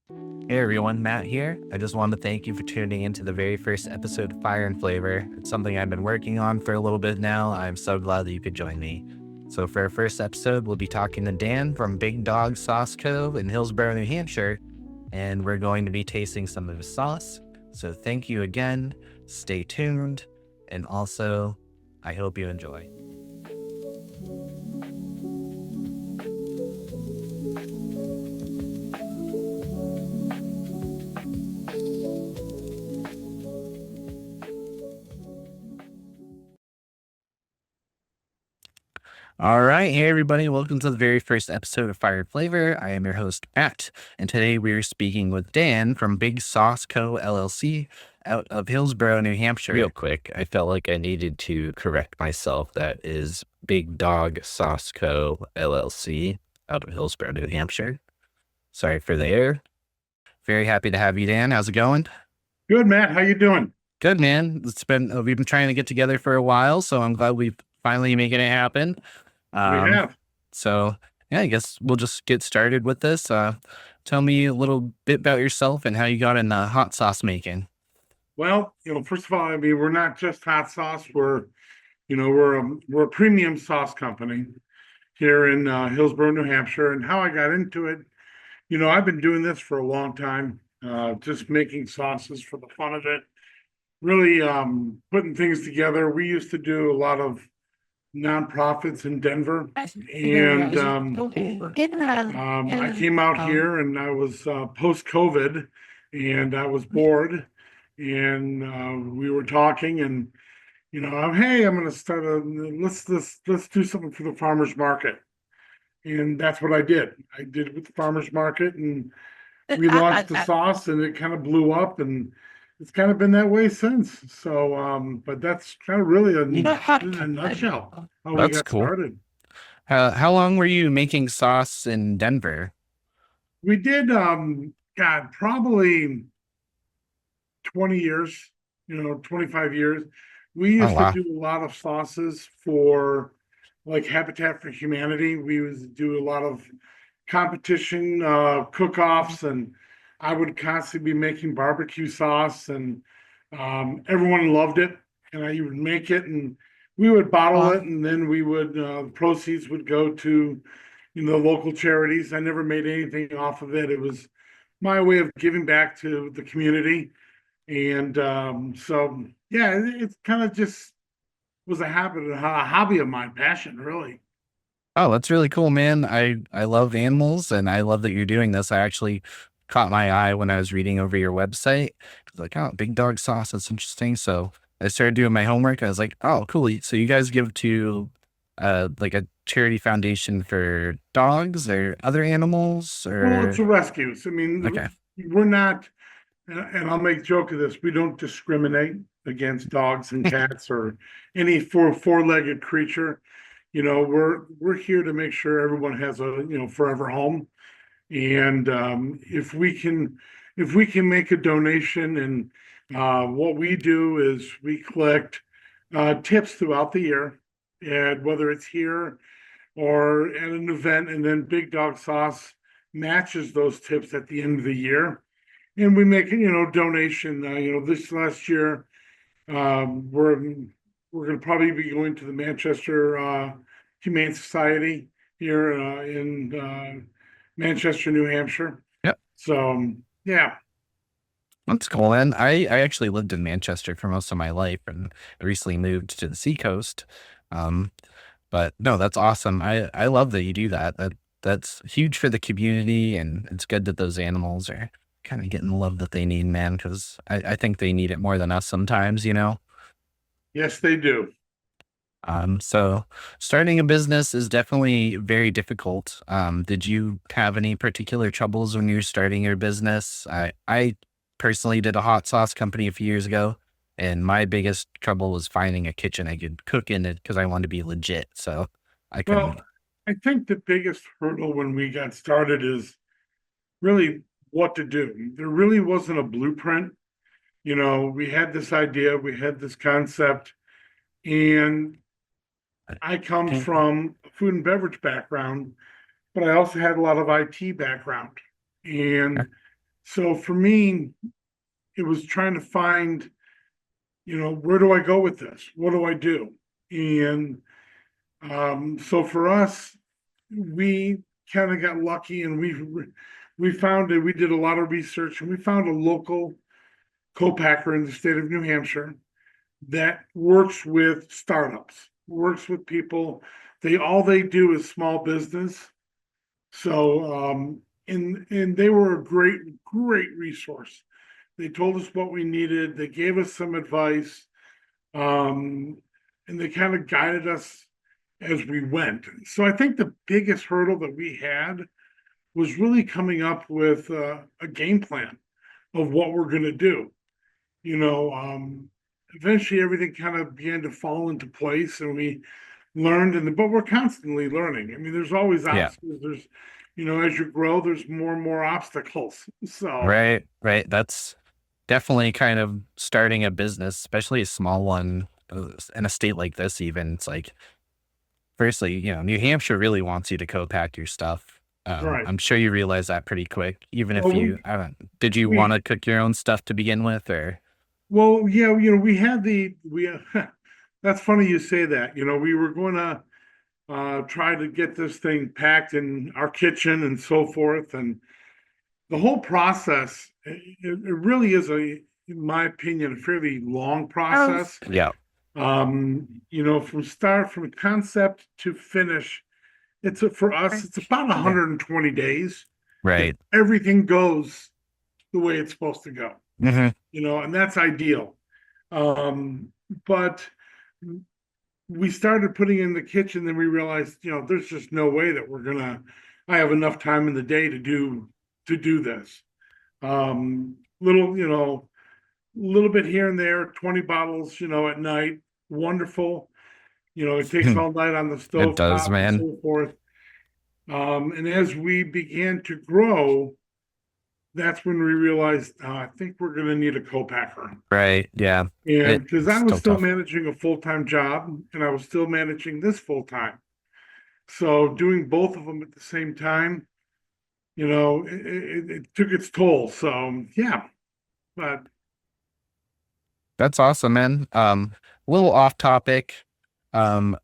Hey everyone, Matt here. I just wanted to thank you for tuning into the very first episode of Fire and Flavor. It's something I've been working on for a little bit now. I'm so glad that you could join me. So, for our first episode, we'll be talking to Dan from Big Dog Sauce Co. in Hillsborough, New Hampshire, and we're going to be tasting some of his sauce. So, thank you again. Stay tuned, and also, I hope you enjoy. All right. Hey, everybody. Welcome to the very first episode of Fire and Flavor. I am your host, Matt. And today we're speaking with Dan from Big Sauce Co. LLC out of Hillsborough, New Hampshire. Real quick, I felt like I needed to correct myself. That is Big Dog Sauce Co. LLC out of Hillsborough, New Hampshire. Sorry for the error. Very happy to have you, Dan. How's it going? Good, Matt. How you doing? Good, man. We've been trying to get together for a while, so I'm glad we've finally making it happen. We have. So, yeah, I guess we'll just get started with this. Tell me a little bit about yourself and how you got in hot sauce making. Well, first of all, I mean, we're not just hot sauce. We're a premium sauce company here in Hillsborough, New Hampshire. And how I got into it, I've been doing this for a long time, just making sauces for the fun of it. Really putting things together. We used to do a lot of nonprofits in Denver, and I came out here, and I was post-COVID, and I was bored, and we were talking, and hey, I'm going to start let's do something for the farmers market, and that's what I did. I did it with the farmers market, and we launched the sauce, and it kind of blew up, and it's kind of been that way since. So, but that's kind of really in a nutshell how we That's got cool. started. How long were you making sauce in Denver? We did, God, probably 20 years, 25 years. We used to do a lot of sauces for like Habitat for Humanity. We used to do a lot of competition cook-offs, and I would constantly be making barbecue sauce, and everyone loved it. And I would make it, and we would bottle it, and then we would proceeds would go to local charities. I never made anything off of it. It was my way of giving back to the community. And so yeah, it kind of just was a hobby of mine, passion, really. Oh, that's really cool, man. I love animals and I love that you're doing this. I actually caught my eye when I was reading over your website. I was like, oh, Big Dog Sauce, that's interesting. So I started doing my homework. I was like, oh, cool. So you guys give to like a charity foundation for dogs or other animals, Well, it's a or rescue. I mean, okay. we're not, and I'll make joke of this, we don't discriminate against dogs and cats or any four-legged creature. We're here to make sure everyone has a forever home. And if we can make a donation, and what we do is we collect tips throughout the year, and whether it's here or at an event, and then Big Dog Sauce matches those tips at the end of the year, and we make donation. This last year, we're going to probably be going to the Manchester Humane Society here in Manchester, New Hampshire. Yep. So yeah. That's cool, man. I actually lived in Manchester for most of my life and recently moved to the seacoast. But no, that's awesome. I love that you do that. That's huge for the community, and it's good that those animals are kind of getting the love that they need, man, because I think they need it more than us sometimes, Yes, they do. So starting a business is definitely very difficult. Did you have any particular troubles when you were starting your business? I personally did a hot sauce company a few years ago, and my biggest trouble was finding a kitchen I could cook in it because I wanted to be legit. So I Well, couldn't. I think the biggest hurdle when we got started is really what to do. There really wasn't a blueprint. We had this idea, we had this concept, and I come from a food and beverage background, but I also had a lot of IT background. And So for me, it was trying to find, where do I go with this? What do I do? And so for us, we kind of got lucky, and we found that we did a lot of research, and we found a local co-packer in the state of New Hampshire that works with startups, works with people. All they do is small business. So and they were a great resource. They told us what we needed. They gave us some advice, um, and they kind of guided us as we went. So I think the biggest hurdle that we had was really coming up with a game plan of what we're going to do. You know, eventually everything kind of began to fall into place, and we learned. But we're constantly learning. I mean, there's always Yeah. obstacles. As you grow, there's more and more obstacles. So Right. That's definitely kind of starting a business, especially a small one in a state like this. Even it's like, firstly, New Hampshire really wants you to co-pack your stuff. right. I'm sure you realize that pretty quick. Even if Well, I don't, did you want we to cook your own stuff to begin with, or? well, yeah, we had we. That's funny you say that. We were going to try to get this thing packed in our kitchen and so forth, and the whole process. It really is in my opinion, a fairly long process. Yeah. From concept to finish, for us, it's about 120 days that Right. everything goes the way it's supposed to go. Hmm. And that's ideal. But we started putting in the kitchen, then we realized, there's just no way that I have enough time in the day to do this. Little bit here and there, 20 bottles, at night, wonderful. It takes all night on the It stove does, top and man. so forth. And as we began to grow, that's when we realized, I think we're going to need a co-packer. Right. Yeah. And because It's I was still still tough. managing a full-time job, and I was still managing this full-time. So doing both of them at the same time, it took its toll. So yeah, but That's awesome, man. A little off topic. Um,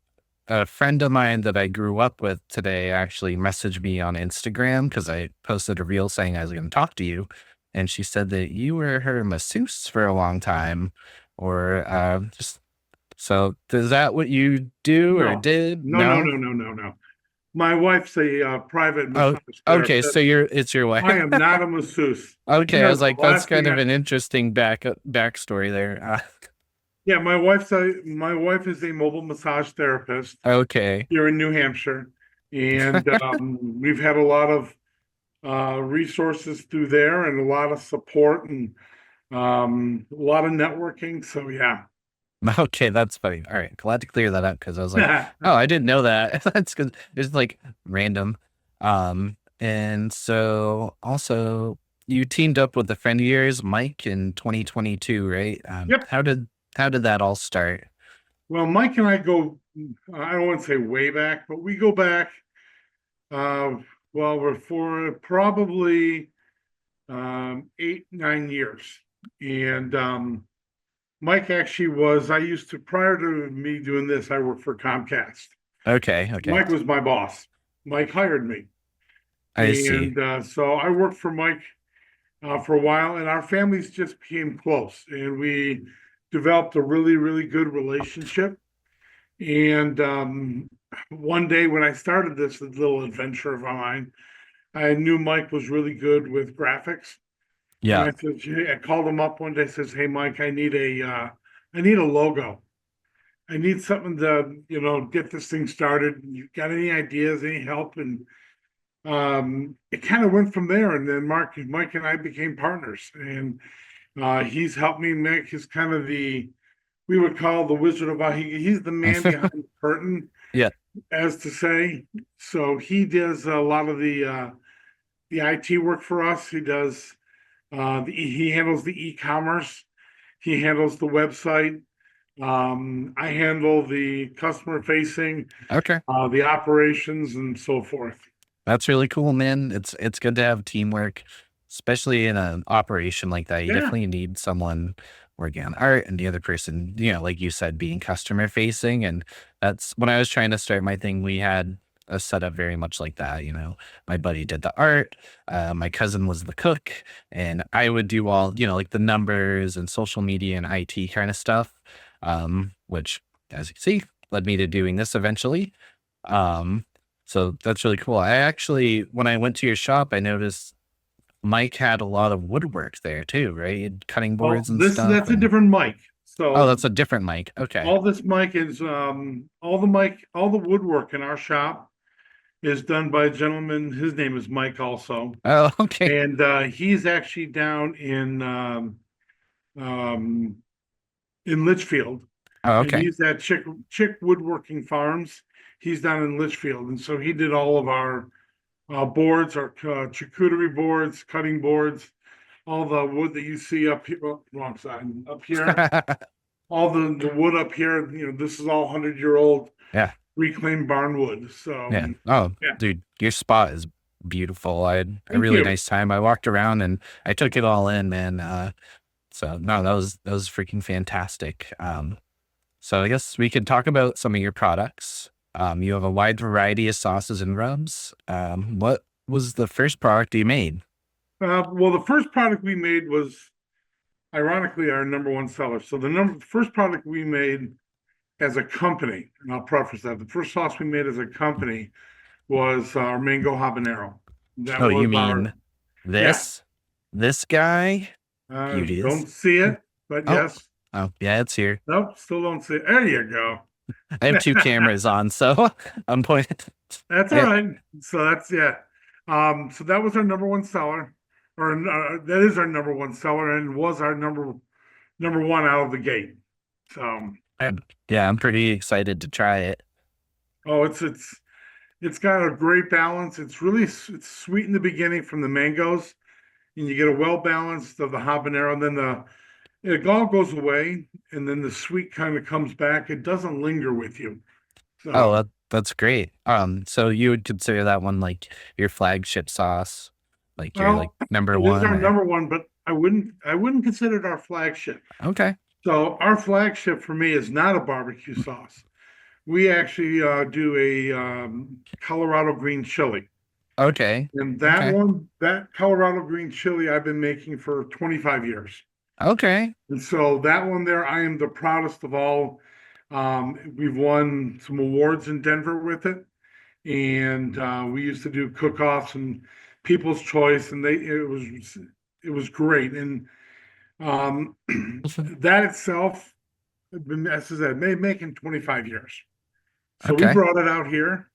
a friend of mine that I grew up with today actually messaged me on Instagram because I posted a reel saying I was going to talk to you. And she said that you were her masseuse for a long time, or just so. Is that what you do or no, did? no, no, No. no, no, no, no. My wife's a private Oh, massage okay. So therapist. it's your wife. I am not a masseuse. She Okay, I has was the like, that's last kind thing. of an interesting backstory there. Yeah, my wife is a mobile massage therapist Okay. here in New Hampshire, and we've had a lot of resources through there, and a lot of support, and a lot of networking. So yeah. Okay, that's funny. All right, glad to clear that up because I was like, oh, I didn't know that. That's because it's like random. And so also you teamed up with a friend of yours, Mike, in 2022, right? Yep. How did that all start? Well, Mike and I go, I don't want to say way back, but we go back, uh, we're for probably 8, 9 years. And Mike actually I used to, prior to me doing this, I worked for Comcast. Okay, Mike was my boss. Mike hired me. I see. And so I worked for Mike for a while, and our families just became close, and we developed a really, really good relationship. And one day when I started this little adventure of mine, I knew Mike was really good with graphics. And Yeah. I called him up one day, says, "Hey, Mike, I need a logo. I need something to, get this thing started. You got any ideas, any help?" And it kind of went from there. And then Mike and I became partners, and he's helped me make his kind of we would call the Wizard of Oz. He's the man behind the curtain, Yeah. as to say. So he does a lot of the IT work for us. He does he handles the e-commerce. He handles the website. I handle the customer facing, Okay. the operations, and so forth. That's really cool, man. It's good to have teamwork. especially in an operation like that, you Yeah. definitely need someone working on art and the other person, like you said, being customer facing. And that's when I was trying to start my thing, we had a setup very much like that. My buddy did the art, my cousin was the cook, and I would do all, like the numbers and social media and IT kind of stuff, which, as you see, led me to doing this eventually. Um, so that's really cool. I actually, when I went to your shop, I noticed Mike had a lot of woodwork there too, right? Cutting Well, boards and stuff. that's a And different mic. oh, So that's a different mic. Okay. all this mic is all the woodwork in our shop is done by a gentleman. His name is Mike also. Oh, okay. And he's actually down um in Litchfield. Oh, And okay. he's at Chick Woodworking Farms. He's down in Litchfield. And so he did all of our boards, our charcuterie boards, cutting boards, all the wood that you see up here, well, wrong side, up here, all the wood up here, this is all 100-year-old Yeah. reclaimed barn wood. So, Yeah. Oh, yeah, dude, your spot is beautiful. I had a thank really you. nice time. I walked around and I took it all in, man. So no, that was freaking fantastic. So I guess we could talk about some of your products. You have a wide variety of sauces and rubs. What was the first product you made? Well, the first product we made was ironically our number one seller. So the first product we made as a company, and I'll preface that the first sauce we made as a company was our mango habanero. That Oh, you was our, mean yeah. this guy? Beauteous. Don't see it, but Oh, yes. oh, yeah, it's here. Nope, still don't see it. There you go. I have two cameras on, so I'm pointing. That's all Yeah. right. So that's, yeah. So that was our number one seller, or that is our number one seller, and was our number one out of the gate. So, Yeah, I'm pretty excited to try it. oh, it's got a great balance. It's sweet in the beginning from the mangoes, and you get a well balanced of the habanero, and then it all goes away, and then the sweet kind of comes back. It doesn't linger with you. Oh, So, that's great. So you would consider that one like your flagship sauce, like your like well, number it is one, our or number one, but I wouldn't consider it our flagship. okay, So our flagship for me is not a barbecue sauce. We actually do a Colorado green chili. okay, And okay, that Colorado green chili I've been making for 25 years. okay. And so that one there, I am the proudest of all. We've won some awards in Denver with it. And we used to do cook-offs and People's Choice, and it was great. And that itself, as I said, making 25 years. So we Okay. brought it out here.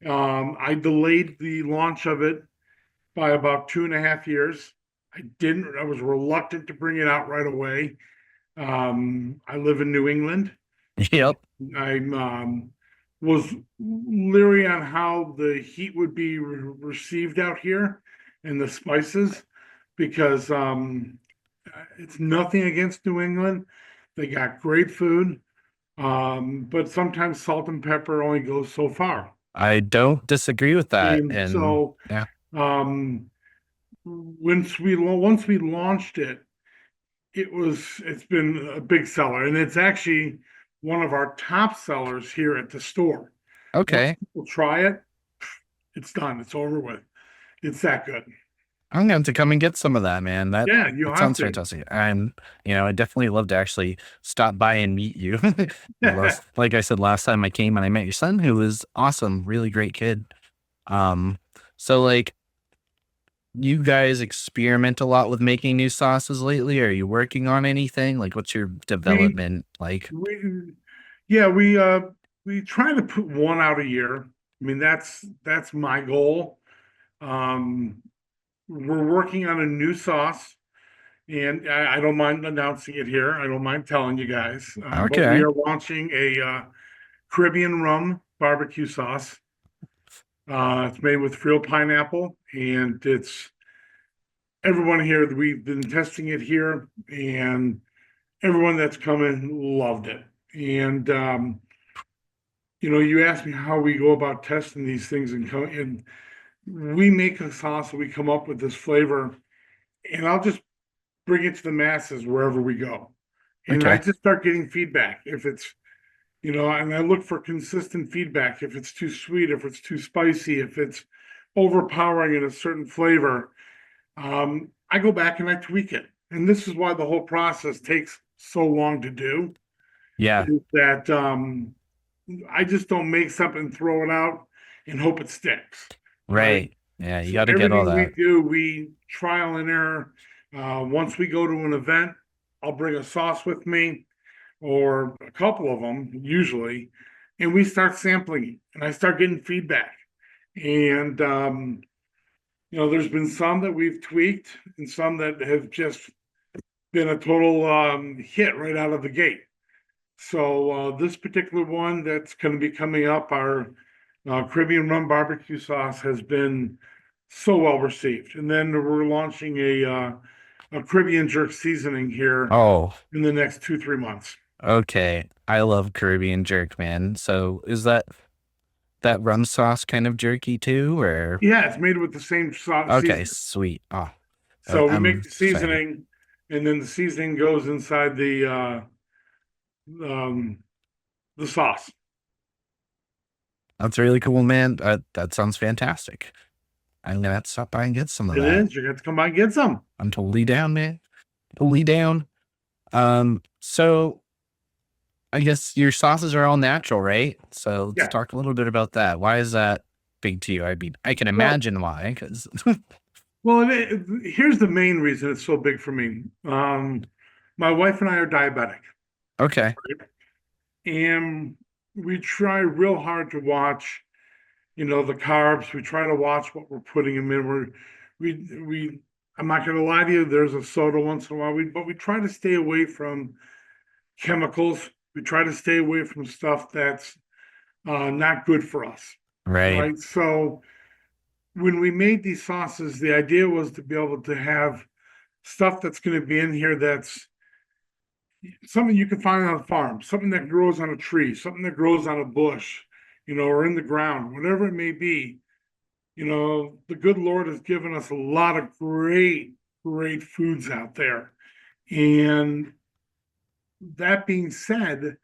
I delayed the launch of it by about 2.5 years. I was reluctant to bring it out right away. I live in New England. Yep. I'm was leery on how the heat would be received out here and the spices because it's nothing against New England. They got great food, but sometimes salt and pepper only goes so far. I don't disagree with that. And And so yeah, um, once we launched it, it's been a big seller, and it's actually one of our top sellers here at the store. Once okay. people try it, it's done. It's over with. It's that good. I'm going to have to come and get some of that, man. That Yeah, you that have sounds to. fantastic. And I definitely love to actually stop by and meet you. Like I said last time I came and I met your son, who was awesome, really great kid. So like you guys experiment a lot with making new sauces lately. Are you working on anything? Like what's your We development like? we yeah, we try to put one out a year. I mean, that's my goal. Um, we're working on a new sauce, and I don't mind announcing it here. I don't mind telling you guys. But we Okay. are launching a Caribbean rum barbecue sauce. It's made with real pineapple, and it's everyone here. We've been testing it here, and everyone that's come in loved it. And you asked me how we go about testing these things, and we make a sauce. We come up with this flavor, and I'll just bring it to the masses wherever we go. And I Okay. just start getting feedback if it's, and I look for consistent feedback. If it's too sweet, if it's too spicy, if it's overpowering in a certain flavor, I go back and I tweak it. And this is why the whole process takes so long to do, Yeah. is that I just don't make something, throw it out, and hope it sticks. Right. Right. Yeah. You So got to get all everything we that. do, we trial and error. Once we go to an event, I'll bring a sauce with me or a couple of them usually, and we start sampling it, and I start getting feedback. And there's been some that we've tweaked and some that have just been a total hit right out of the gate. So this particular one that's going to be coming up, our Caribbean rum barbecue sauce, has been so well received. And then we're launching a Caribbean jerk seasoning here Oh, in the next 2-3 months. okay. I love Caribbean jerk, man. So is that rum sauce kind of jerky too, or? Yeah, it's made with the same sauce Okay, seasoning. sweet. Oh, So we I'm make the excited. seasoning, and then the seasoning goes inside um, the sauce. That's really cool, man. That sounds fantastic. I'm gonna have to stop by and get some of It that. is. You have to come by and get some. I'm totally down, man. Totally down. So I guess your sauces are all natural, right? So let's Yeah. talk a little bit about that. Why is that big to you? I mean, I can Well, imagine why, because well, here's the main reason it's so big for me. My wife and I are diabetic, okay, and we try real hard to watch, the carbs. We try to watch what we're putting them in. We. I'm not going to lie to you. There's a soda once in a while, but we try to stay away from chemicals. We try to stay away from stuff that's not good for us. right, Right. So when we made these sauces, the idea was to be able to have stuff that's going to be in here that's something you can find on a farm, something that grows on a tree, something that grows on a bush, or in the ground, whatever it may be. The good Lord has given us a lot of great, great foods out there. And that being said,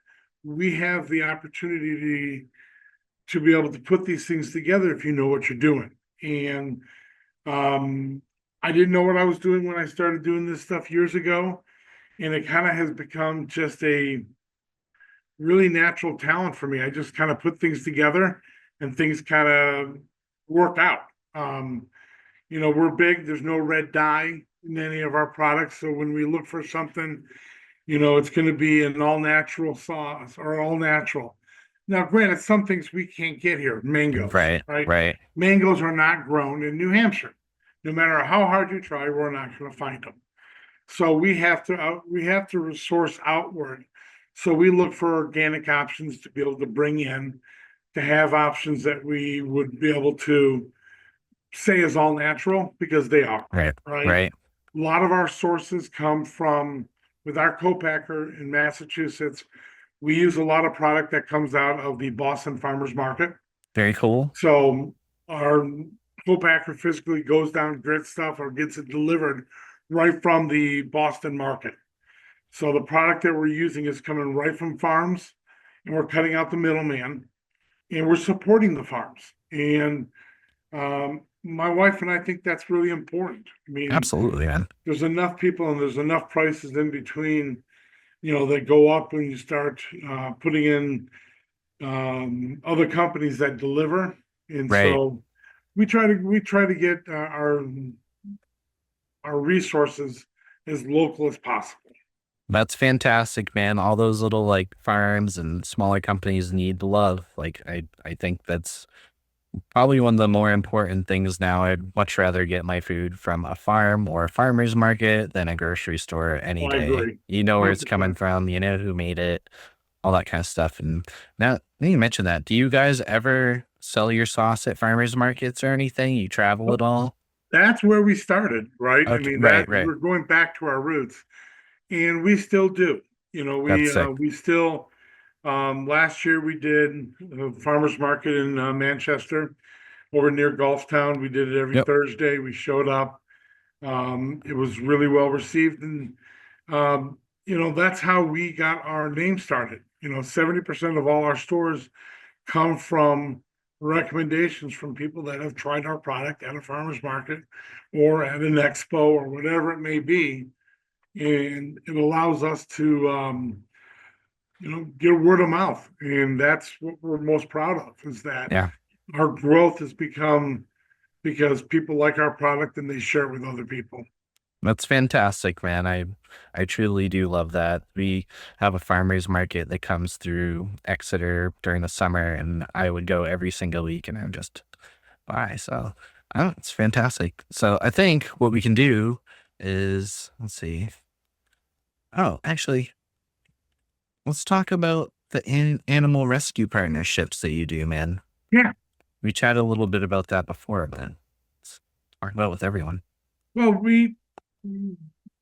we have the opportunity to be able to put these things together if you know what you're doing. And I didn't know what I was doing when I started doing this stuff years ago. And it kind of has become just a really natural talent for me. I just kind of put things together and things kind of work out. We're big, there's no red dye in any of our products. So when we look for something, it's going to be an all natural sauce or all natural. Now, granted, some things we can't get here, mangoes, right, right? right, Mangoes are not grown in New Hampshire. No matter how hard you try, we're not going to find them. So we have to resource outward. So we look for organic options to be able to bring in, to have options that we would be able to say is all natural, because they are, right, right? right. A lot of our sources come from, with our co-packer in Massachusetts, we use a lot of product that comes out of the Boston Farmers Market. Very cool. So our co-packer physically goes down, grits stuff, or gets it delivered right from the Boston market. So the product that we're using is coming right from farms, and we're cutting out the middleman, and we're supporting the farms. And my wife and I think that's really important. I mean, Absolutely, man. there's enough people and there's enough prices in between, that go up when you start putting in other companies that deliver. And Right. so we try to get our resources as local as possible. That's fantastic, man. All those little like farms and smaller companies need love. Like I think that's probably one of the more important things now. I'd much rather get my food from a farm or a farmer's market than a grocery store any I day. agree. You know where it's coming 100%. from, you know who made it, all that kind of stuff. And now you mentioned that. Do you guys ever sell your sauce at farmers markets or anything? You travel at all? That's where we started, right? I Okay, mean, right, that right. we're going back to our roots, and we still do. That's sick. We still last year we did a farmers market in Manchester over near Gulfstown. We did it every Yep. Thursday. We showed up. It was really well received, and that's how we got our name started. 70% of all our stores come from recommendations from people that have tried our product at a farmer's market or at an expo or whatever it may be. And it allows us to, get word of mouth. And that's what we're most proud of, is that Yeah. our growth has become because people like our product and they share it with other people. That's fantastic, man. I truly do love that. We have a farmers market that comes through Exeter during the summer, and I would go every single week, and I would just buy. So, oh, it's fantastic. So I think what we can do is, let's see. Oh, actually, let's talk about the animal rescue partnerships that you do, man. Yeah. We chatted a little bit about that before, but let's talk about it with everyone. Well,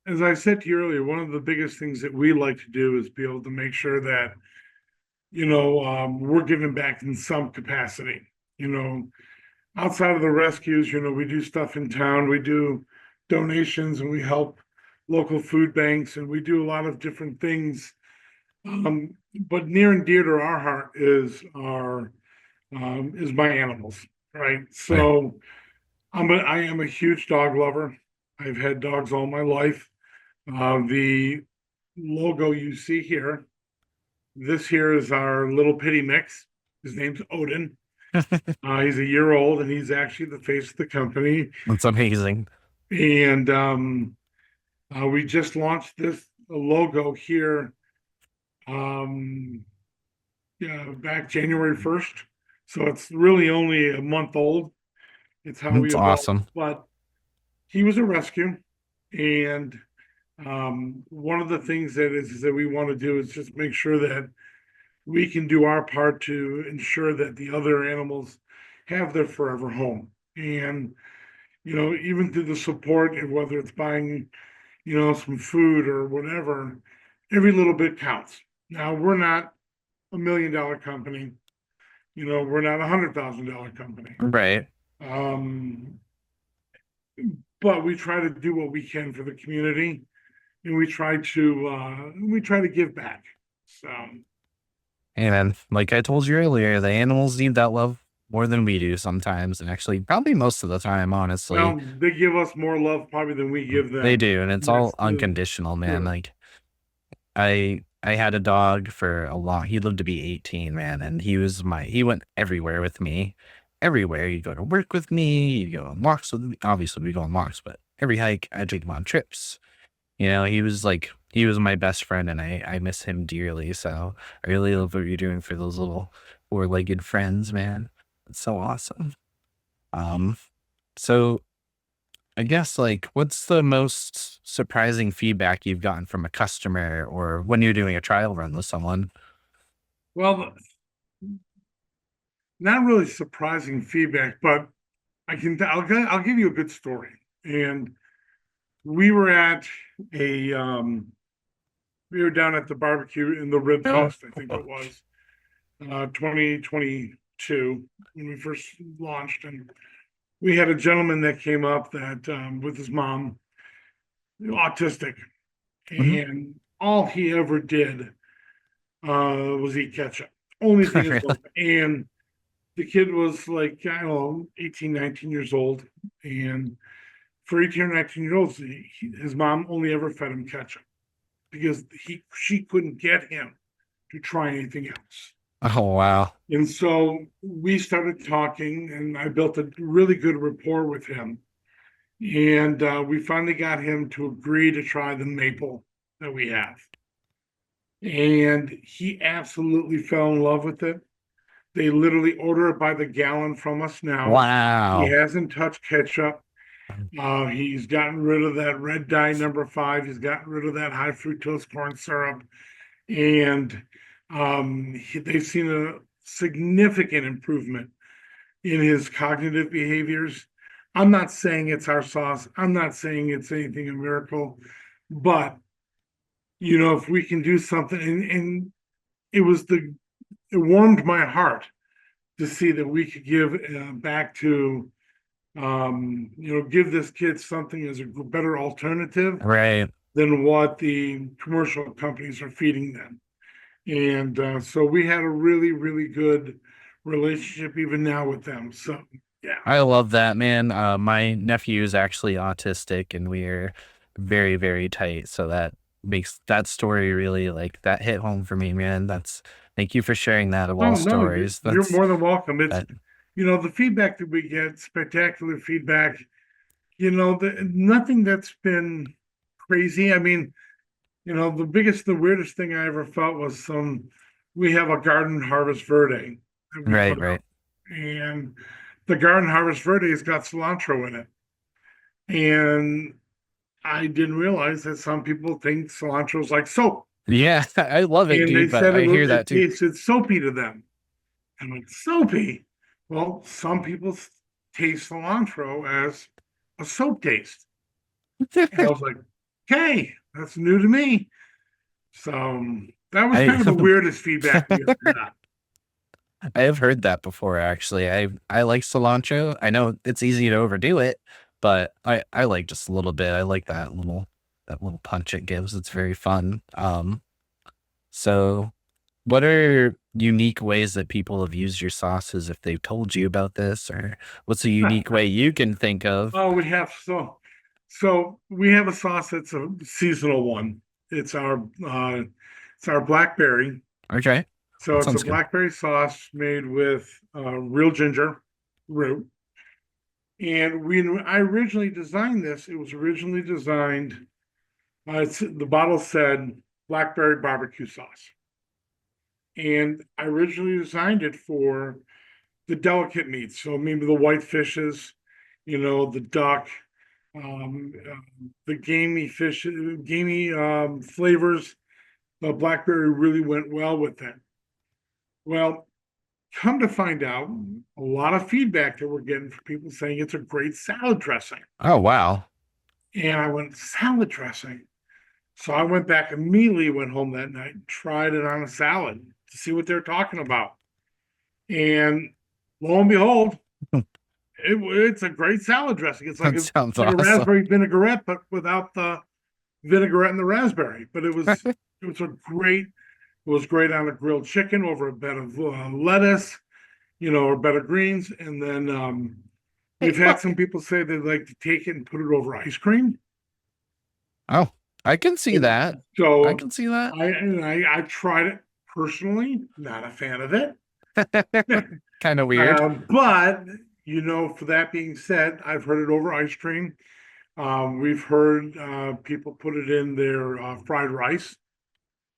as I said to you earlier, one of the biggest things that we like to do is be able to make sure that, we're giving back in some capacity. Outside of the rescues, we do stuff in town. We do donations and we help local food banks and we do a lot of different things. But near and dear to our heart is my animals, right? Right. So I am a huge dog lover. I've had dogs all my life. The logo you see here, this here is our little pitty mix. His name's Odin. He's a year old and he's actually the face of the company. That's amazing. And we just launched this logo here back January 1st. So it's really only a month old. It's how we That's evolved. awesome. But he was a rescue. And one of the things that we want to do is just make sure that we can do our part to ensure that the other animals have their forever home. And, even through the support, and whether it's buying, some food or whatever, every little bit counts. Now, we're not $1 million company. We're not $100,000 company. Right. But we try to do what we can for the community, and we try to give back. So, And like I told you earlier, the animals need that love more than we do sometimes, and actually probably most of the time, honestly. well, they give us more love probably than we give them. They do, and it's all That's unconditional, man. truth. Like I had a dog for a long he lived to be 18, man, and he went everywhere with me. Everywhere. He'd go to work with me, he'd go on walks with me. Obviously we go on walks, but every hike I'd take him on trips. He was my best friend and I miss him dearly. So I really love what you're doing for those little four-legged friends, man. It's so awesome. Um, so I guess what's the most surprising feedback you've gotten from a customer or when you're doing a trial run with someone? Well, not really surprising feedback, but I'll give you a good story. And we were we were down at the barbecue in the Rib Fest, I think it was 2022 when we first launched, and we had a gentleman that came up that with his mom, autistic, Mhm. and all he ever did was eat ketchup. Only thing is, and the kid was like, I don't know, 18, 19 years old. And for 18 or 19 year olds, his mom only ever fed him ketchup because she couldn't get him to try anything else. Oh, wow. And so we started talking, and I built a really good rapport with him. And we finally got him to agree to try the maple that we have. And he absolutely fell in love with it. They literally order it by the gallon from us now. He Wow. hasn't touched ketchup. He's gotten rid of that red dye number 5. He's gotten rid of that high fructose corn syrup. And they've seen a significant improvement in his cognitive behaviors. I'm not saying it's our sauce. I'm not saying it's anything a miracle, but if we can do something, and it warmed my heart to see that we could give back to give this kid something as a better alternative Right. than what the commercial companies are feeding them. And so we had a really, really good relationship even now with them. So yeah. I love that, man. My nephew is actually autistic and we're very, very tight. So that makes that story really like that hit home for me, man. Thank you for sharing that of Oh all no, stories. you're more than welcome. It's That, the feedback that we get, spectacular feedback. Nothing that's been crazy. I mean, the weirdest thing I ever felt was we have a garden harvest verde that we right, put right. out, and the garden harvest verde has got cilantro in it. And I didn't realize that some people think cilantro is like soap, Yeah, I love it, and they dude, but said I hear it that too. tasted soapy to them. I'm like, soapy? Well, some people taste cilantro as a soap taste. And I was like, okay, that's new to me. So that was I kind of the weirdest feedback we ever got. I have heard that before actually. I like cilantro. I know it's easy to overdo it, but I like just a little bit. I like that little punch it gives. It's very fun. So what are unique ways that people have used your sauces if they've told you about this, or what's a unique way you can think of? Oh, so we have a sauce that's a seasonal one. It's our blackberry. Okay, So that it's a sounds good. blackberry sauce made with real ginger root. And when I originally designed this, it was originally designed. The bottle said blackberry barbecue sauce, and I originally designed it for the delicate meats. So maybe the white fishes, the duck, the gamey flavors. The blackberry really went well with it. Well, come to find out, a lot of feedback that we're getting from people saying it's a great salad dressing. Oh wow. And I went, salad dressing. So I went back immediately, went home that night, and tried it on a salad to see what they're talking about. And lo and behold, it's a great salad dressing. It's like That sounds like a awesome. raspberry vinaigrette, but without the vinaigrette and the raspberry. But it was great on a grilled chicken over a bed of lettuce, or bed of greens. And then Hey, we've had some people say they'd like to take it and put it over ice cream. oh, I can see that. I So can see that. I tried it personally, not a fan of it. Kind of weird. But for that being said, I've heard it over ice cream. We've heard people put it in their fried rice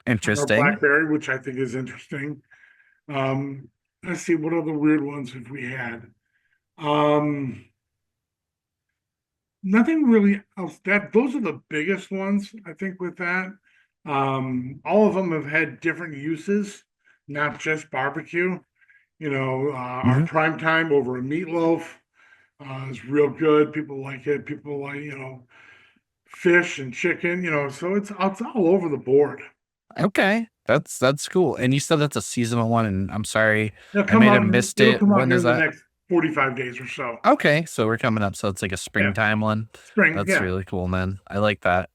or Interesting. blackberry, which I think is interesting. Let's see, what other weird ones have we had? Um, Nothing really else. Those are the biggest ones, I think, with that. All of them have had different uses, not just barbecue. Our Mhm. prime time over a meatloaf is real good. People like it. People like, fish and chicken, so it's all over the board. Okay, that's cool. And you said that's a seasonal one, and I'm sorry, It'll I come may out, have missed it'll it. come out When here is in the that? next 45 days or so. Okay, so we're coming up. So it's like a Yeah, springtime one. spring, That's yeah. really cool, man. I like that.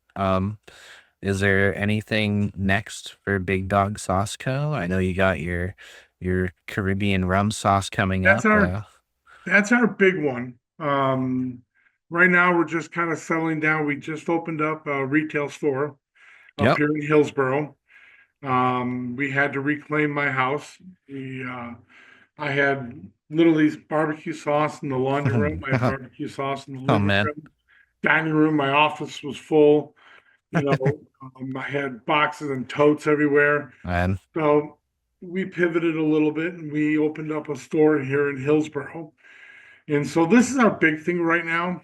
Is there anything next for Big Dog Sauce Co? I know you got your Caribbean rum sauce coming That's up. our that's our big one. Right now we're just kind of settling down. We just opened up a retail store up Yep. here in Hillsborough. We had to reclaim my house. I had literally barbecue sauce in the laundry room. I had barbecue sauce in the Oh living man, room, dining room. My office was full. I had boxes and totes everywhere. man. So we pivoted a little bit and we opened up a store here in Hillsborough. And so this is our big thing right now.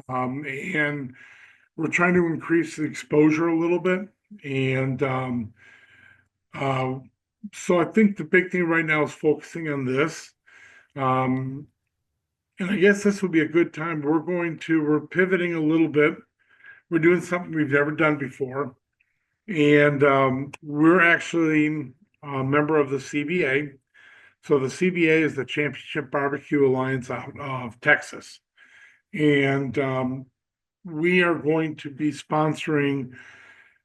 And we're trying to increase the exposure a little bit. And uh, so I think the big thing right now is focusing on this. Um, and I guess this would be a good time. We're pivoting a little bit. We're doing something we've never done before. And we're actually a member of the CBA. So the CBA is the Championship Barbecue Alliance out of Texas. And we are going to be sponsoring,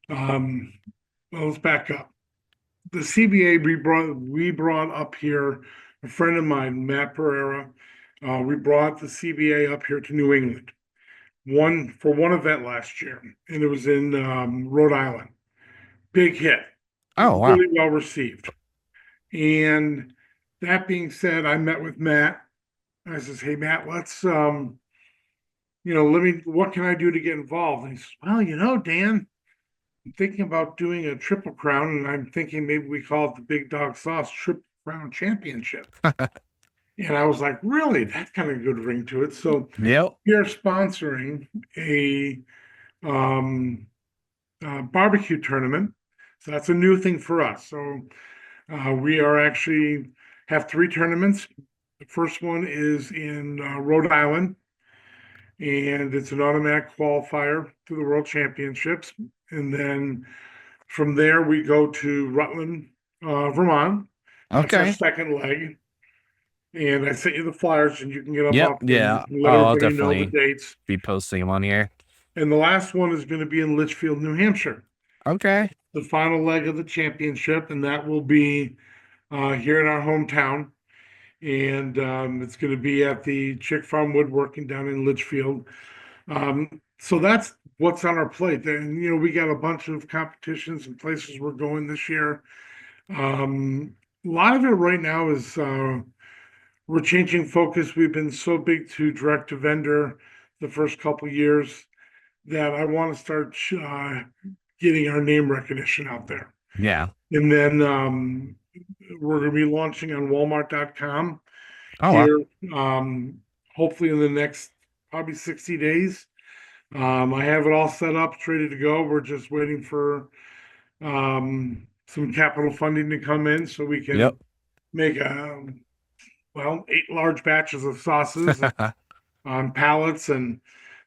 well, let's back up. The CBA we brought up here, a friend of mine, Matt Pereira, we brought the CBA up here to New England. For one event last year, and it was in Rhode Island. Big hit. Oh, wow. Really well received. And that being said, I met with Matt. I says, "Hey Matt, let's what can I do to get involved?" And he says, "Well, Dan, I'm thinking about doing a Triple Crown, and I'm thinking maybe we call it the Big Dog Sauce Triple Crown Championship." And I was like, "Really? That's kind of a good ring to it." So Yep. we're sponsoring a barbecue tournament. So that's a new thing for us. So we are actually have 3 tournaments. The first one is in Rhode Island, and it's an automatic qualifier to the World Championships. And then from there, we go to Rutland, Vermont. That's our Okay. second leg. And I sent you the flyers, and you can get them Yep. up. Yeah. And let I'll everybody know the definitely dates. be posting them on here. And the last one is going to be in Litchfield, New Hampshire. Okay. The final leg of the championship, and that will be here in our hometown. And it's going to be at the Chick Farm Woodworking down in Litchfield. So that's what's on our plate. And, we got a bunch of competitions and places we're going this year. A lot of it right now is we're changing focus. We've been so big to direct to vendor the first couple years that I want to start getting our name recognition out there. Yeah. And then we're going to be launching on Walmart.com Oh, here, hopefully in the next probably 60 days. I have it all set up, it's ready to go. We're just waiting for some capital funding to come in so we can Yep. make 8 large batches of sauces on pallets. And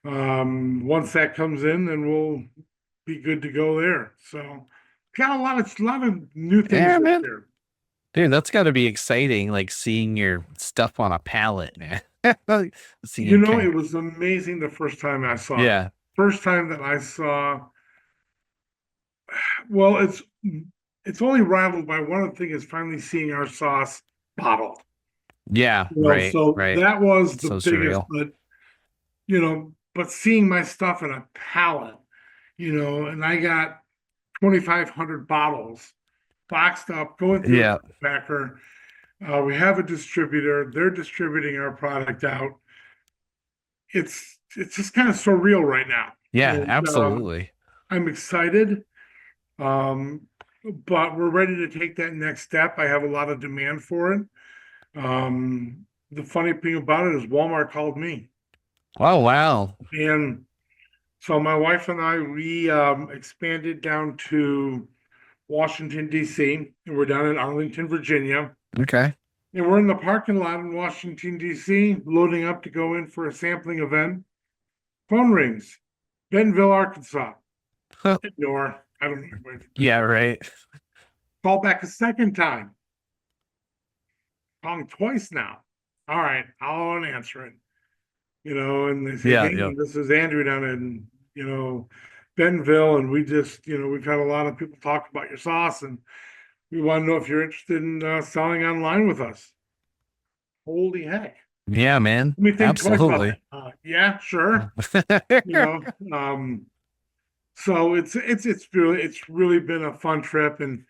once that comes in, then we'll be good to go there. So got a lot of new things Yeah, man. there. Dude, that's got to be exciting, like seeing your stuff on a pallet, man. It was amazing the first time I saw it. Yeah. First time that I saw, well, it's only rivaled by one of the things is finally seeing our sauce bottled. Yeah. Right. So Right. that was the So biggest, surreal. but seeing my stuff in a pallet, and I got 2,500 bottles boxed up, going through Yeah. a packer. We have a distributor, they're distributing our product out. It's just kind of surreal right now. Yeah, And, absolutely. I'm excited. But we're ready to take that next step. I have a lot of demand for it. The funny thing about it is Walmart called me. Oh, wow. And so my wife and I, we expanded down to Washington, D.C., and we're down in Arlington, Virginia. Okay. And we're in the parking lot in Washington, D.C., loading up to go in for a sampling event. Phone rings. Bentonville, Arkansas. Ignore. I don't know. Yeah, right. Call back a second time. Calling twice now. All right, I'll answer it. And they say, Yeah, "Hey, yeah. this is Andrew down in, Bentonville, and we just, we've had a lot of people talk about your sauce, and we want to know if you're interested in selling online with us." Holy heck. Yeah, man. Let me think twice about Absolutely. that. Yeah, sure. So it's really been a fun trip. And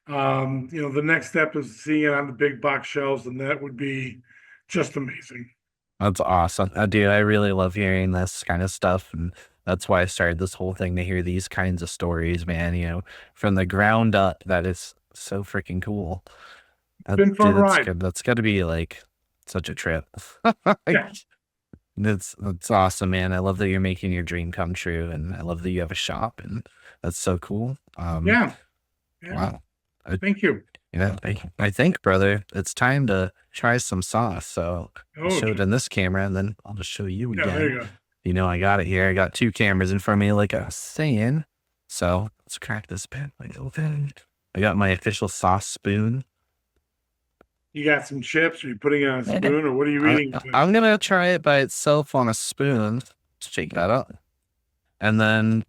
the next step is seeing it on the big box shelves, and that would be just amazing. That's awesome. Dude, I really love hearing this kind of stuff. And that's why I started this whole thing, to hear these kinds of stories, man, from the ground up. That is so freaking cool. Been fun ride. Good. That's got to be like such a trip. Yeah. That's awesome, man. I love that you're making your dream come true, and I love that you have a shop, and that's so cool. Yeah. Wow. Thank you. I think, brother, it's time to try some sauce. So I'll show it in this camera, and then I'll just show you again. There you go. I got it here. I got 2 cameras in front of me, like I was saying. So let's crack this pen. I got my official sauce spoon. You got some chips? Are you putting it on a spoon, or what are you eating? I'm gonna try it by itself on a spoon. Shake that up. And then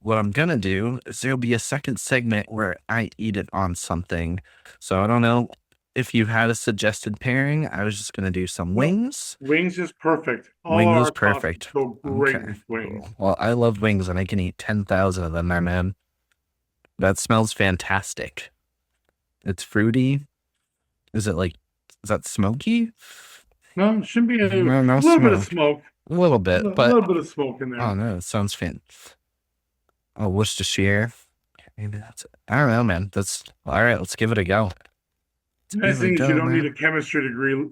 what I'm gonna do is there'll be a second segment where I eat it on something. So I don't know if you had a suggested pairing. I was just gonna do some wings. Wings is perfect. All Wings our is perfect. go great Okay. with wings. Cool. Well, I love wings and I can eat 10,000 of them there, man. That smells fantastic. It's fruity. Is that smoky? No, it shouldn't be a No, no little bit of smoke. smoke. A little bit, A but little bit of smoke in there. oh no, it sounds fan. Oh, Worcestershire. Maybe that's it. I don't know, man. That's all right. Let's give it a go. Nice thing is you don't need a chemistry degree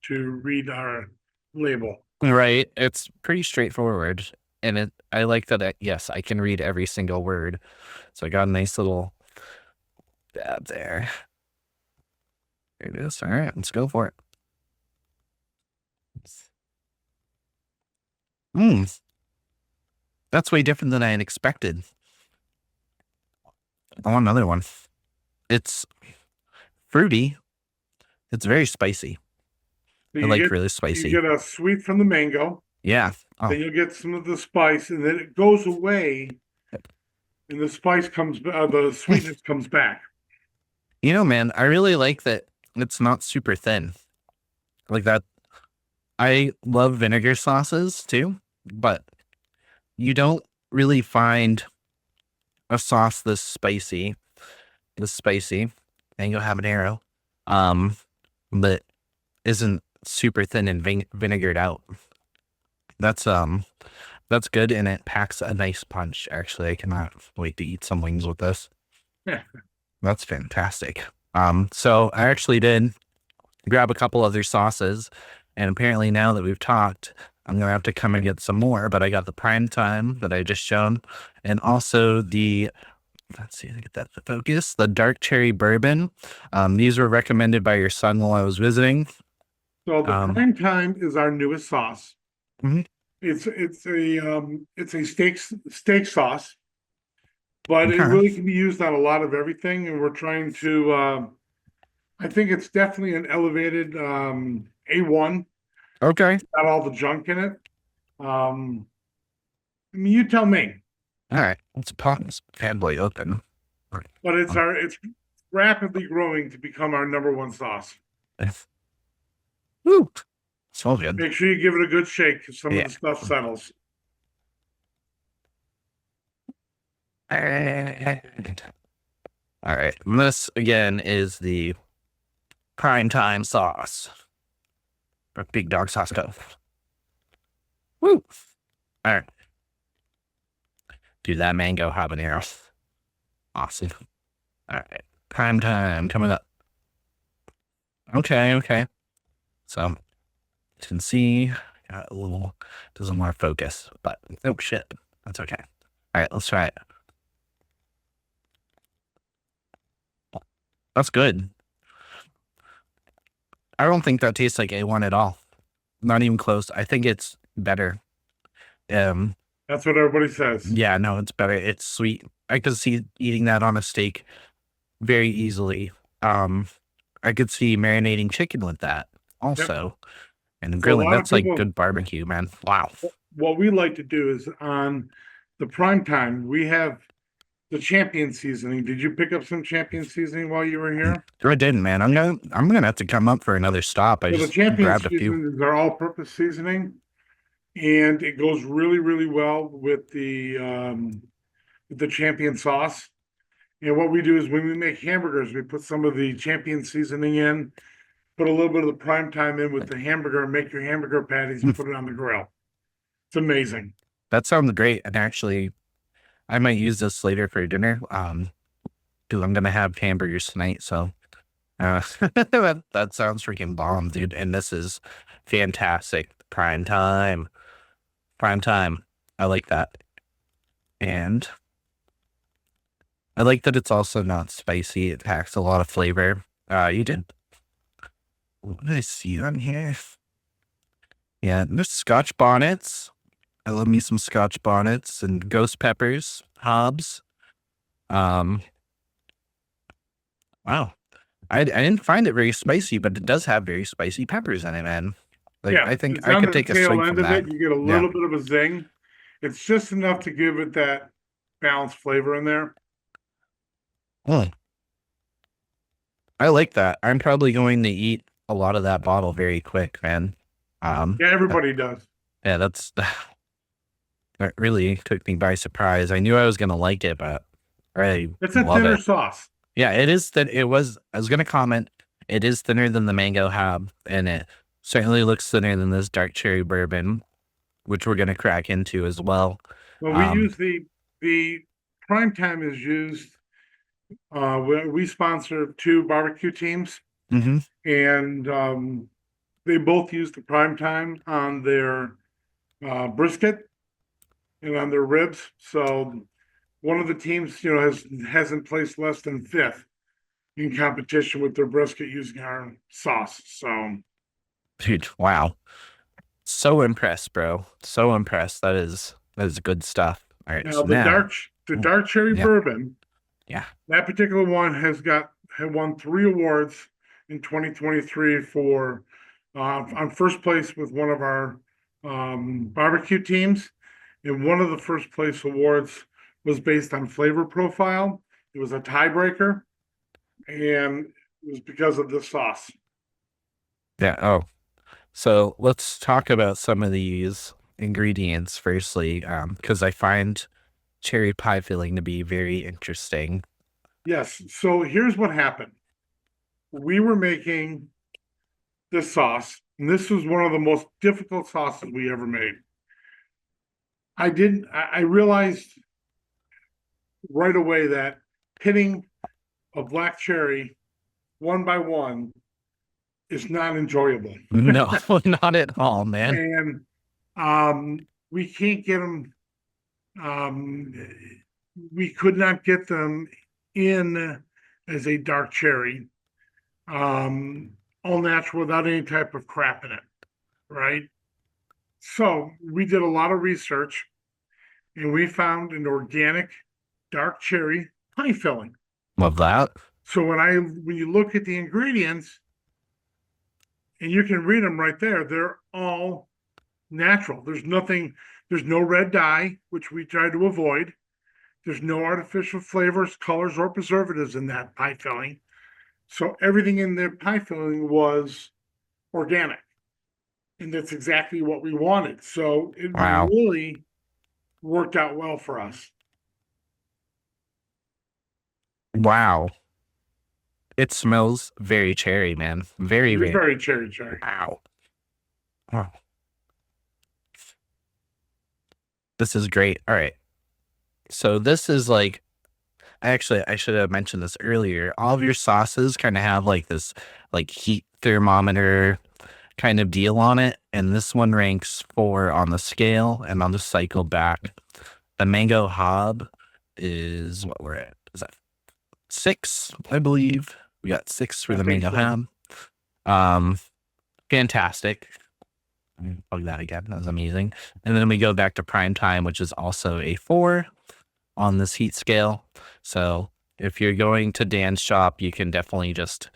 to read our label. Right. It's pretty straightforward. And I like that. Yes, I can read every single word. So I got a nice little dab there. There it is. All right. Let's go for it. That's way different than I had expected. I want another one. It's fruity. It's very spicy. So I like really spicy. You get a sweet from the mango. Yeah. Oh. Then you'll get some of the spice, and then it goes away, and the spice comes, the sweetness comes back. You know, man, I really like that it's not super thin. Like that. I love vinegar sauces too, but you don't really find a sauce this spicy, mango habanero, that isn't super thin and vinegared out. That's good, and it packs a nice punch. Actually, I cannot wait to eat some wings with this. Yeah, that's fantastic. So I actually did grab a couple other sauces, and apparently now that we've talked, I'm gonna have to come and get some more. But I got the prime time that I just shown, and also the, let's see, I get that to focus, the dark cherry bourbon. These were recommended by your son while I was visiting. So the prime time is our newest sauce. Mm-hmm. It's a steak sauce, but it really can be used on a lot of everything. And we're trying to, I think it's definitely an elevated A1. Okay. Got all the junk in it. I mean, you tell me. All right, let's pop this bad boy open. But it's rapidly growing to become our #1 sauce. Woo! Smells good. Make sure you give it a good shake because some of the stuff settles. All right. This again is the prime time sauce. Or big dog sauce go. Woo! All right. Do that mango habanero. Awesome. All right. Prime time coming up. Okay. So you can see got a little, doesn't want to focus, but oh shit. That's okay. All right, let's try it. That's good. I don't think that tastes like A1 at all. Not even close. I think it's better. That's what everybody says. Yeah, no, it's better. It's sweet. I could see eating that on a steak very easily. I could see marinating chicken with that also. Yep. And grilling. That's like good barbecue, man. Wow. What we like to do is on the prime time, we have the champion seasoning. Did you pick up some champion seasoning while you were here? I didn't, man. I'm gonna have to come up for another stop. I just grabbed a few. They're all-purpose seasoning, and it goes really, really well with the champion sauce. And what we do is when we make hamburgers, we put some of the champion seasoning in, put a little bit of the prime time in with the hamburger, and make your hamburger patties and put it on the grill. It's amazing. That sounds great. And actually, I might use this later for dinner. Because I'm gonna have hamburgers tonight. So that sounds freaking bomb, dude. And this is fantastic. Prime time. I like that. And I like that it's also not spicy. It packs a lot of flavor. You did. What did I see on here? Yeah, there's Scotch bonnets. I love me some Scotch bonnets and ghost peppers, Hobbs. Wow. I didn't find it very spicy, but it does have very spicy peppers in it, man. Like, Yeah, I think it's I on could the take a tail swig end from of that. it. You get a Yeah. little bit of a zing. It's just enough to give it that balanced flavor in there. Oh, I like that. I'm probably going to eat a lot of that bottle very quick, man. Yeah, everybody does. Yeah, that really took me by surprise. I knew I was gonna like it, but I It's a love thinner it. sauce. Yeah, it is that it was. I was gonna comment. It is thinner than the mango hab, and it certainly looks thinner than this dark cherry bourbon, which we're gonna crack into as well. Well, we use the prime time is used. We sponsor 2 barbecue teams, Mm-hmm. and they both use the prime time on their brisket and on their ribs. So one of the teams, hasn't placed less than 5th in competition with their brisket using our sauce. So Dude, wow. So impressed, bro. So impressed. That is good stuff. All right, now so now, the dark cherry yeah, bourbon, yeah. that particular one had won 3 awards in 2023 for on first place with one of our barbecue teams. And one of the first place awards was based on flavor profile. It was a tiebreaker, and it was because of the sauce. Yeah. Oh, so let's talk about some of these ingredients firstly, because I find cherry pie filling to be very interesting. Yes. So here's what happened. We were making this sauce, and this was one of the most difficult sauces we ever made. I realized right away that pitting a black cherry one by one is not enjoyable. No, not at all, man. And we can't get them, um, we could not get them in as a dark cherry, all natural without any type of crap in it, right? So we did a lot of research and we found an organic dark cherry pie filling. Love that. So when you look at the ingredients and you can read them right there, they're all natural. There's no red dye, which we try to avoid. There's no artificial flavors, colors, or preservatives in that pie filling. So everything in the pie filling was organic. And that's exactly what we wanted. So it Wow. really worked out well for us. Wow. It smells very cherry, man. Very, You're very. very cherry. Wow. Wow. This is great. All right. So this is like, actually, I should have mentioned this earlier. All of your sauces kind of have like this like heat thermometer kind of deal on it. And this one ranks 4 on the scale. And on the cycle back, the mango hob is what we're at. Is that 6, I believe? We got 6 for the mango hob. Fantastic. Plug that again. That was amazing. And then we go back to prime time, which is also a 4 on this heat scale. So if you're going to Dan's shop, you can definitely just,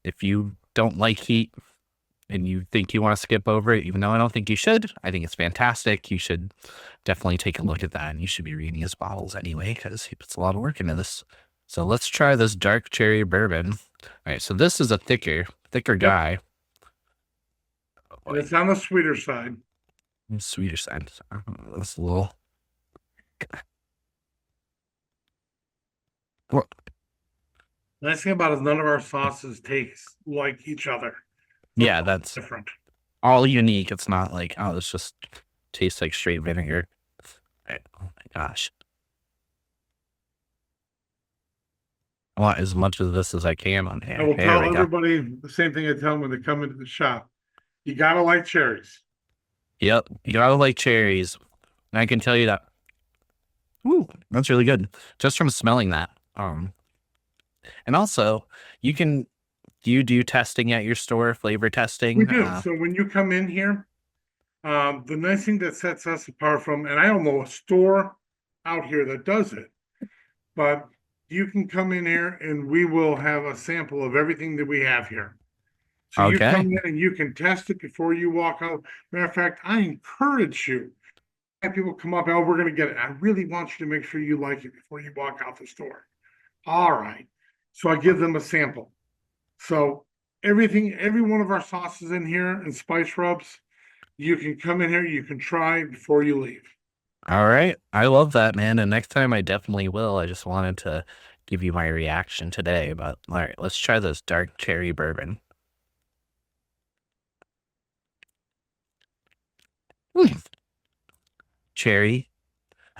if you don't like heat and you think you want to skip over it, even though I don't think you should, I think it's fantastic. You should definitely take a look at that, and you should be reading his bottles anyway, because he puts a lot of work into this. So let's try this dark cherry bourbon. All right, so this is a thicker guy. And it's on the sweeter side. Sweeter side. That's a little. Well, Nice thing about it is none of our sauces taste like each other. yeah, that's different. all unique. It's not like, oh, this just tastes like straight vinegar. Right. Oh my gosh. I want as much of this as I can on here. I will There tell we go. everybody the same thing I tell them when they come into the shop. You gotta like cherries. Yep. You gotta like cherries. And I can tell you that. Ooh, that's really good. Just from smelling that. And also do you do testing at your store, flavor testing? We do. So when you come in here, the nice thing that sets us apart from, and I don't know a store out here that does it, but you can come in here and we will have a sample of everything that we have here. So you Okay. come in and you can test it before you walk out. Matter of fact, I encourage you. Have people come up, oh, we're going to get it. I really want you to make sure you like it before you walk out the store. All right. So I give them a sample. So every one of our sauces in here and spice rubs, you can come in here, you can try before you leave. All right. I love that, man. And next time I definitely will. I just wanted to give you my reaction today. But all right, let's try this dark cherry bourbon. Cherry.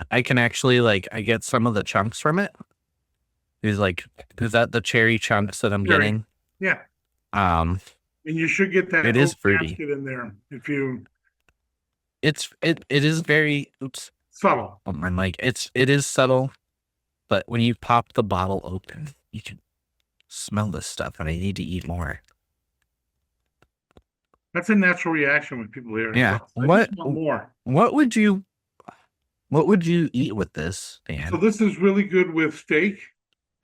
I can actually I get some of the chunks from it. Is that the cherry chunks that I'm Cherry. getting? Yeah. Um, And you should get that it is whole fruity. basket in there if you It is very subtle. I'm like it is subtle, but when you pop the bottle open, you can smell this stuff, and I need to eat more. That's a natural reaction when people hear it. Yeah. So I just want more. What would you eat with this, Dan? So this is really good with steak,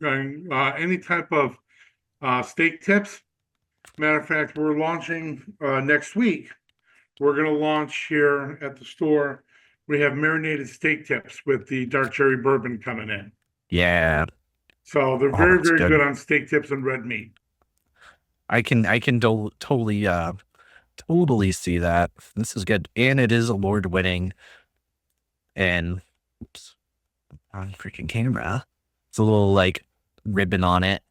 any type of steak tips. Matter of fact, we're launching next week. We're going to launch here at the store. We have marinated steak tips with the dark cherry bourbon coming in. Yeah. So they're very good on steak tips and red meat. I can totally see that. This is good, and it is award-winning. And on freaking camera, it's a little ribbon on it.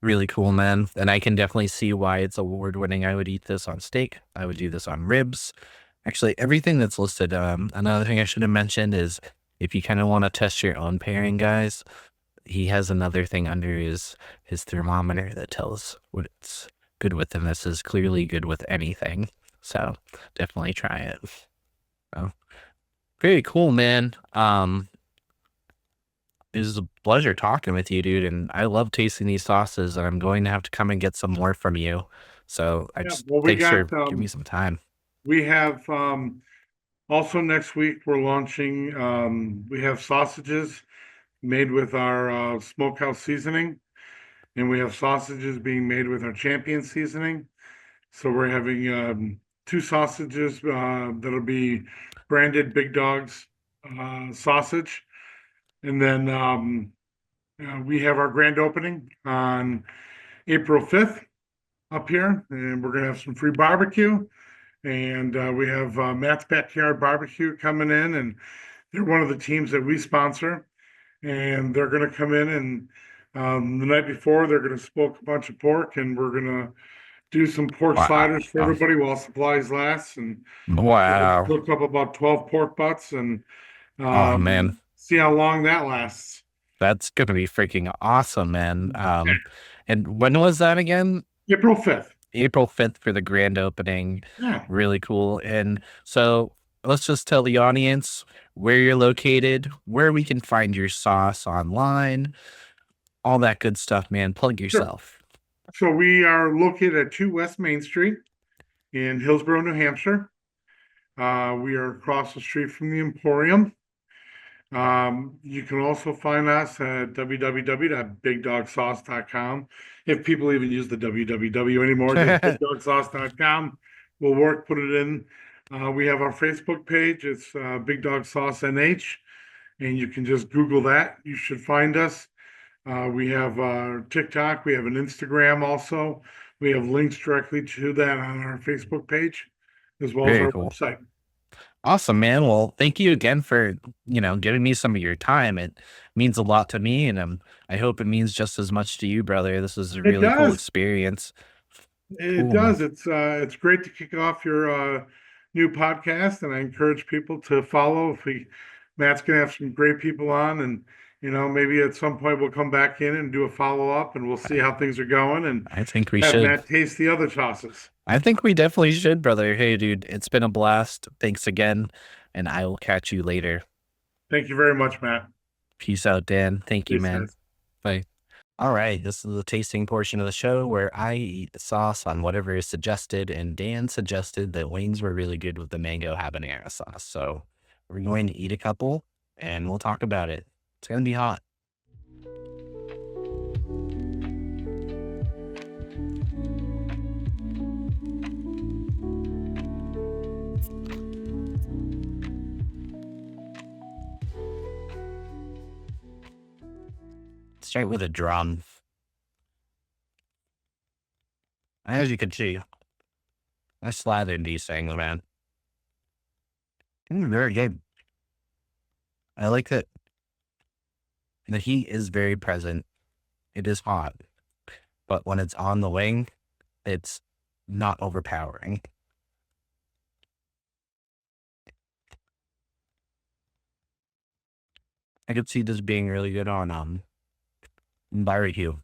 Really cool, man. And I can definitely see why it's award-winning. I would eat this on steak. I would do this on ribs. Actually, everything that's listed. Another thing I should have mentioned is if you kind of want to test your own pairing, guys, he has another thing under his thermometer that tells what it's good with, and this is clearly good with anything. So definitely try it. So very cool, man. It was a pleasure talking with you, dude, and I love tasting these sauces, and I'm going to have to come and get some more from you. So thanks for giving me some time. We have also next week we're launching. We have sausages made with our smokehouse seasoning, and we have sausages being made with our champion seasoning. So we're having 2 sausages that'll be branded Big Dog's sausage. And then we have our grand opening on April 5th up here, and we're going to have some free barbecue. And we have Matt's Backyard Barbecue coming in, and they're one of the teams that we sponsor. And they're going to come in, and the night before, they're going to smoke a bunch of pork, and we're going to do some pork sliders for everybody while supplies last. And cook up about 12 pork butts, and oh man, see how long that lasts. That's gonna be freaking awesome, man. And when was that again? April 5th. April 5th for the grand opening. Yeah. Really cool. And so let's just tell the audience where you're located, where we can find your sauce online, all that good stuff, man. Plug yourself. Sure. So we are located at 2 West Main Street in Hillsborough, New Hampshire. We are across the street from the Emporium. You can also find us at www.bigdogsauce.com. If people even use the www anymore, just bigdogsauce.com will work. Put it in. We have our Facebook page. It's Big Dog Sauce NH, and you can just Google that. You should find us. We have TikTok. We have an Instagram also. We have links directly to that on our Facebook page, as well as our website. Awesome, man. Well, thank you again for, giving me some of your time. It means a lot to me, and I hope it means just as much to you, brother. This is a really cool experience. It does. It's great to kick off your new podcast, and I encourage people to follow. Matt's gonna have some great people on, and maybe at some point we'll come back in and do a follow up, and we'll see how things are going. And I think we have should Matt taste the other sauces. I think we definitely should, brother. Hey, dude, it's been a blast. Thanks again, and I will catch you later. Thank you very much, Matt. Peace out, Dan. Thank you, man. Guys. Bye. All right, this is the tasting portion of the show where I eat the sauce on whatever is suggested, and Dan suggested that wings were really good with the mango habanero sauce. So we're going to eat a couple, and we'll talk about it. It's going to be hot. start with a drum. As you can see, I slathered these things, man. Very good. I like that the heat is very present. It is hot, but when it's on the wing, it's not overpowering. I could see this being really good on barbecue.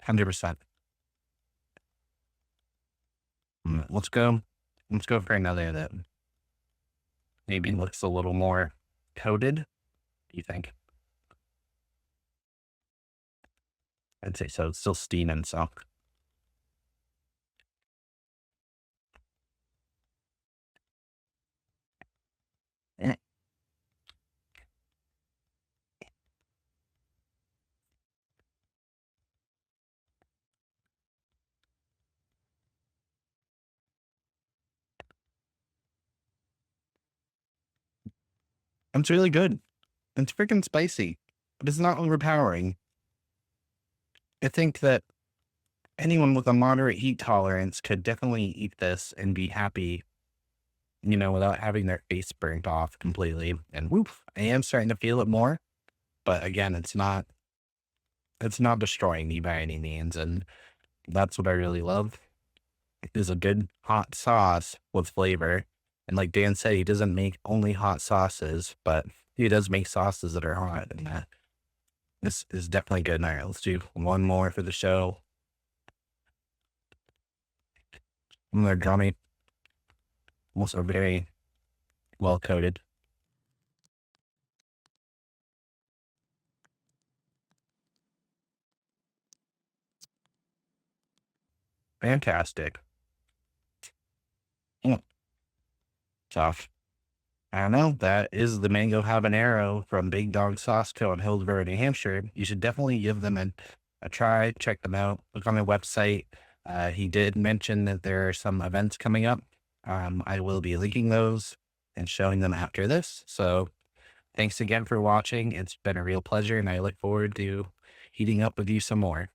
100%. Let's go. Let's go for another that maybe looks a little more coated. What do you think? I'd say so. It's still steaming, so. Eh. It's really good. It's freaking spicy, but it's not overpowering. I think that anyone with a moderate heat tolerance could definitely eat this and be happy, without having their face burnt off completely. And woof, I am starting to feel it more, but again, it's not destroying me by any means. And that's what I really love is a good hot sauce with flavor. And like Dan said, he doesn't make only hot sauces, but he does make sauces that are hot. And this is definitely good. All right, let's do one more for the show. They're gummy. Also very well coated. Fantastic. Tough. I don't know. That is the mango habanero from Big Dog Sauce Co. in Hillsborough, New Hampshire. You should definitely give them a try. Check them out. Look on their website. He did mention that there are some events coming up. I will be linking those and showing them after this. So thanks again for watching. It's been a real pleasure, and I look forward to heating up with you some more.